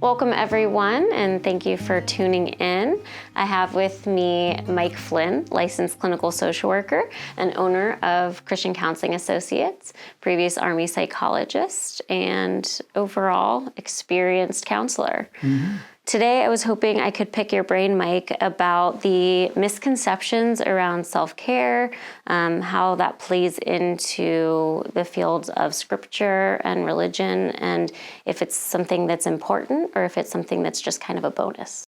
Welcome everyone, and thank you for tuning in. I have with me Mike Flynn, licensed clinical social worker and owner of Christian Counseling Associates, previous Army psychologist, and overall experienced counselor. Today I was hoping I could pick your brain, Mike, about the misconceptions around self-care, how that plays into the fields of scripture and religion, and if it's something that's important or if it's something that's just kind of a bonus.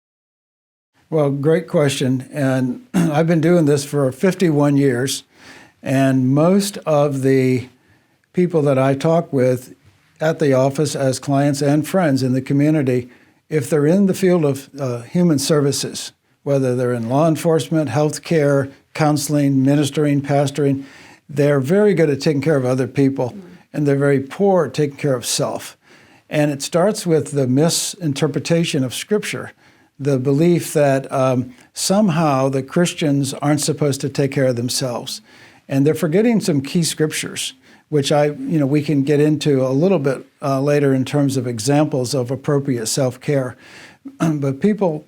Well, great question. And I've been doing this for 51 years, and most of the people that I talk with at the office as clients and friends in the community, if they're in the field of human services, whether they're in law enforcement, healthcare, counseling, ministering, pastoring, they're very good at taking care of other people, and they're very poor at taking care of self. And it starts with the misinterpretation of Scripture, the belief that somehow the Christians aren't supposed to take care of themselves. And they're forgetting some key scriptures, which we can get into a little bit later in terms of examples of appropriate self-care. But people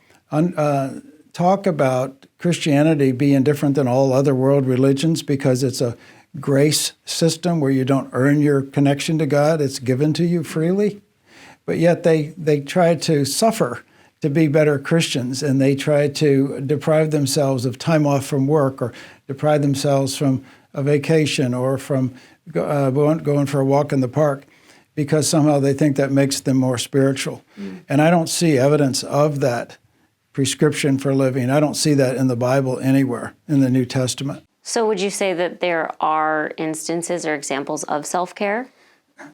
talk about Christianity being different than all other world religions because it's a grace system where you don't earn your connection to God. It's given to you freely. But yet they try to suffer to be better Christians, and they try to deprive themselves of time off from work or deprive themselves from a vacation or from going for a walk in the park because somehow they think that makes them more spiritual. And I don't see evidence of that prescription for living. I don't see that in the Bible anywhere in the New Testament. So would you say that there are instances or examples of self-care?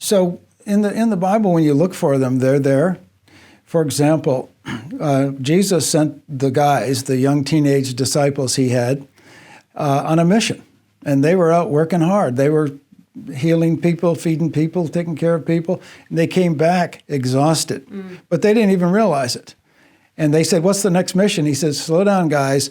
So in the Bible, when you look for them, they're there. For example, Jesus sent the young teenage disciples he had, on a mission. And they were out working hard. They were healing people, feeding people, taking care of people. And they came back exhausted, but they didn't even realize it. And they said, "What's the next mission?" He says, "Slow down, guys.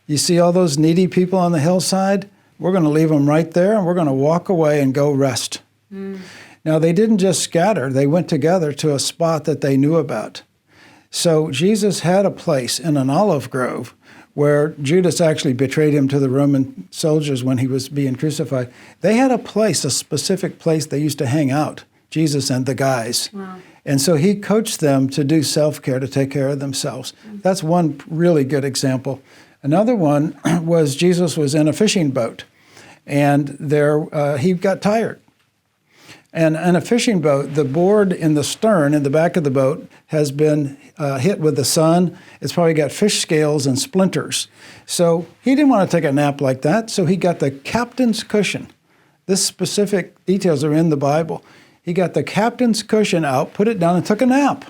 You see all those needy people on the hillside? We're going to leave them right there, and we're going to walk away and go rest." Now, they didn't just scatter. They went together to a spot that they knew about. So Jesus had a place in an olive grove where Judas actually betrayed him to the Roman soldiers when he was being crucified. They had a place, a specific place they used to hang out, Jesus and the guys. Wow. And so he coached them to do self-care, to take care of themselves. That's one really good example. Another one was Jesus was in a fishing boat, and he got tired. And in a fishing boat, the board in the stern, in the back of the boat, has been hit with the sun. It's probably got fish scales and splinters. So he didn't want to take a nap like that, so he got the captain's cushion. This specific details are in the Bible. He got the captain's cushion out, put it down, and took a nap,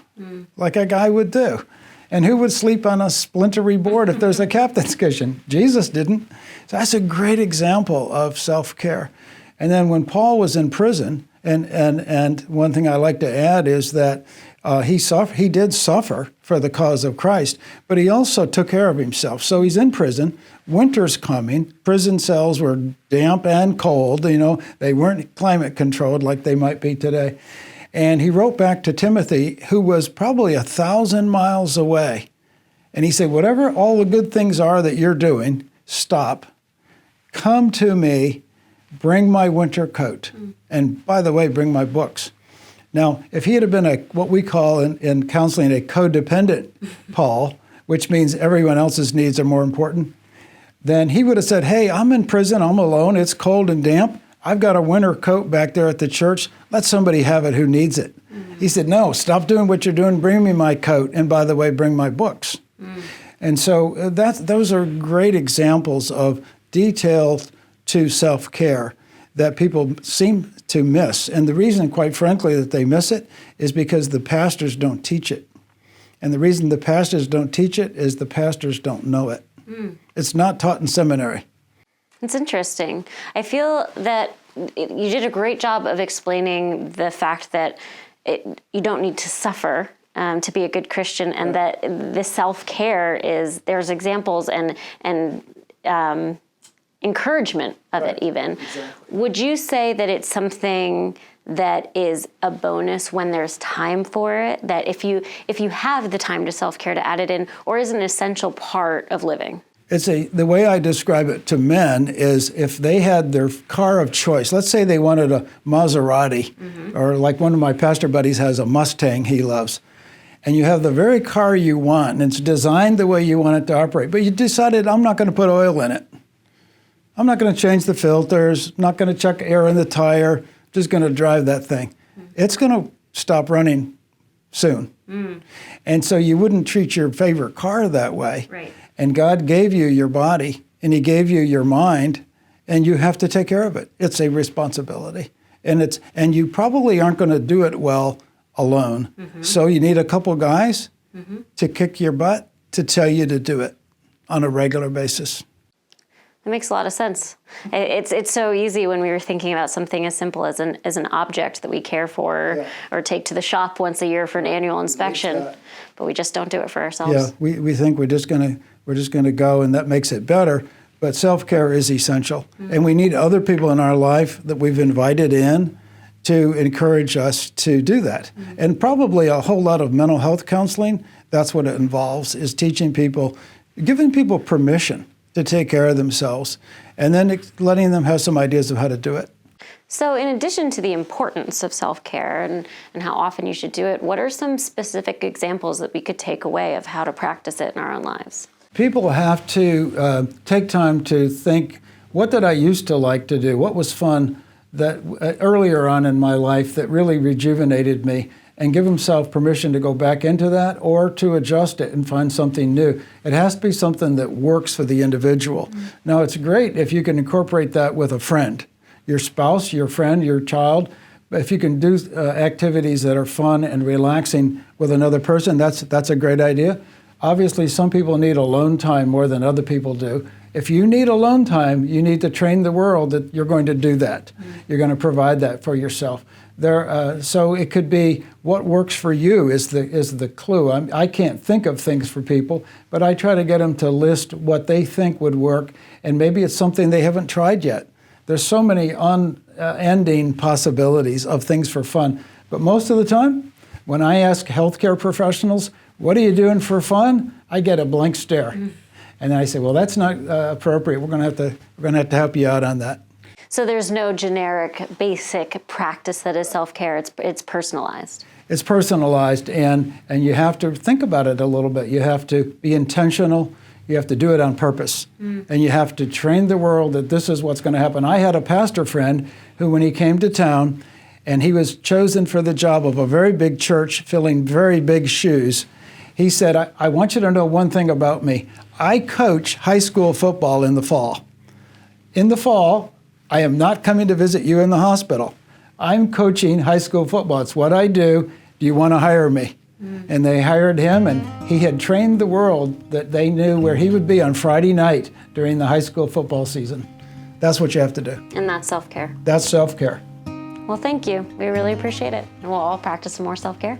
like a guy would do. And who would sleep on a splintery board if there's a captain's cushion? Jesus didn't. So that's a great example of self-care. And then when Paul was in prison, and one thing I like to add is that he did suffer for the cause of Christ, but he also took care of himself. So he's in prison. Winter's coming. Prison cells were damp and cold. They weren't climate controlled like they might be today. And he wrote back to Timothy, who was probably 1,000 miles away. And he said, "Whatever all the good things are that you're doing, stop. Come to me. Bring my winter coat. And by the way, bring my books." Now, if he had been what we call in counseling a codependent Paul, which means everyone else's needs are more important, then he would have said, "Hey, I'm in prison. I'm alone. It's cold and damp. I've got a winter coat back there at the church. Let somebody have it who needs it." He said, "No, stop doing what you're doing. Bring me my coat. And by the way, bring my books." And so those are great examples of detailed to self-care that people seem to miss. And the reason, quite frankly, that they miss it is because the pastors don't teach it. And the reason the pastors don't teach it is the pastors don't know it. It's not taught in seminary. It's interesting. I feel that you did a great job of explaining the fact that you don't need to suffer to be a good Christian, and that the self-care there's examples and encouragement of it even. Exactly. Would you say that it's something that is a bonus when there's time for it, that if you have the time to self-care to add it in, or is it an essential part of living? The way I describe it to men is if they had their car of choice, let's say they wanted a Maserati, or like one of my pastor buddies has a Mustang he loves, and you have the very car you want, and it's designed the way you want it to operate, but you decided, I'm not going to put oil in it. I'm not going to change the filters, not going to check air in the tire, just going to drive that thing. It's going to stop running soon. And so you wouldn't treat your favorite car that way. Right. And God gave you your body, and He gave you your mind, and you have to take care of it. It's a responsibility. And you probably aren't going to do it well alone. So you need a couple guys to kick your butt to tell you to do it on a regular basis. That makes a lot of sense. It's so easy when we were thinking about something as simple as an object that we care for, or take to the shop once a year for an annual inspection, but we just don't do it for ourselves. Yeah, we think we're just gonna go, and that makes it better. But self-care is essential, and we need other people in our life that we've invited in to encourage us to do that. And probably a whole lot of mental health counseling. That's what it involves: is teaching people, giving people permission to take care of themselves, and then letting them have some ideas of how to do it. So in addition to the importance of self-care and how often you should do it, what are some specific examples that we could take away of how to practice it in our own lives? People have to take time to think, what did I used to like to do? What was fun that earlier on in my life that really rejuvenated me? And give himself permission to go back into that or to adjust it and find something new. It has to be something that works for the individual. Now, it's great if you can incorporate that with a friend, your spouse, your friend, your child. If you can do activities that are fun and relaxing with another person, that's a great idea. Obviously, some people need alone time more than other people do. If you need alone time, you need to train the world that you're going to do that. You're going to provide that for yourself. So it could be what works for you is the clue. I can't think of things for people, but I try to get them to list what they think would work, and maybe it's something they haven't tried yet. There's so many unending possibilities of things for fun, but most of the time, when I ask healthcare professionals, "What are you doing for fun?" I get a blank stare, and then I say, "Well, that's not appropriate. We're going to have to help you out on that." So there's no generic, basic practice that is self-care. It's personalized. It's personalized, and you have to think about it a little bit. You have to be intentional. You have to do it on purpose. And you have to train the world that this is what's going to happen. I had a pastor friend who, when he came to town, and he was chosen for the job of a very big church, filling very big shoes, he said, I want you to know one thing about me. I coach high school football in the fall. In the fall, I am not coming to visit you in the hospital. I'm coaching high school football. It's what I do. Do you want to hire me? And they hired him, and he had trained the world that they knew where he would be on Friday night during the high school football season. That's what you have to do. And that's self-care. That's self-care. Well, thank you. We really appreciate it. And we'll all practice some more self-care.